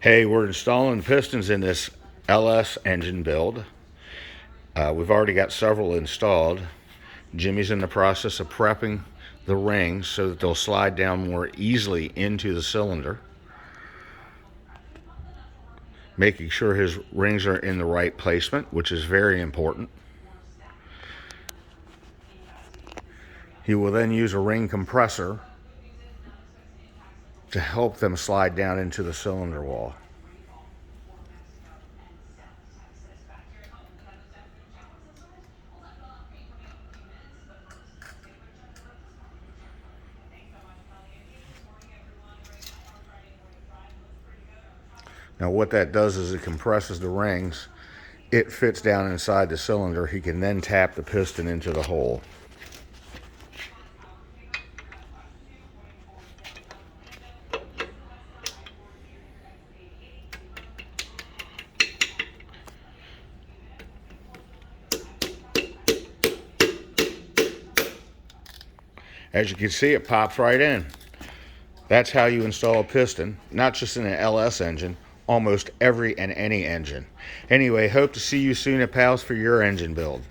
Hey, we're installing pistons in this LS engine build. We've already got several installed. Jimmy's in the process of prepping the rings so that they'll slide down more easily into the cylinder, making sure his rings are in the right placement, which is very important. He will then use a ring compressor to help them slide down into the cylinder wall. Now what that does is it compresses the rings. It fits down inside the cylinder. He can then tap the piston into the hole. As you can see, it pops right in. That's how you install a piston, not just in an LS engine, almost every and any engine. Anyway, hope to see you soon at Pals for your engine build.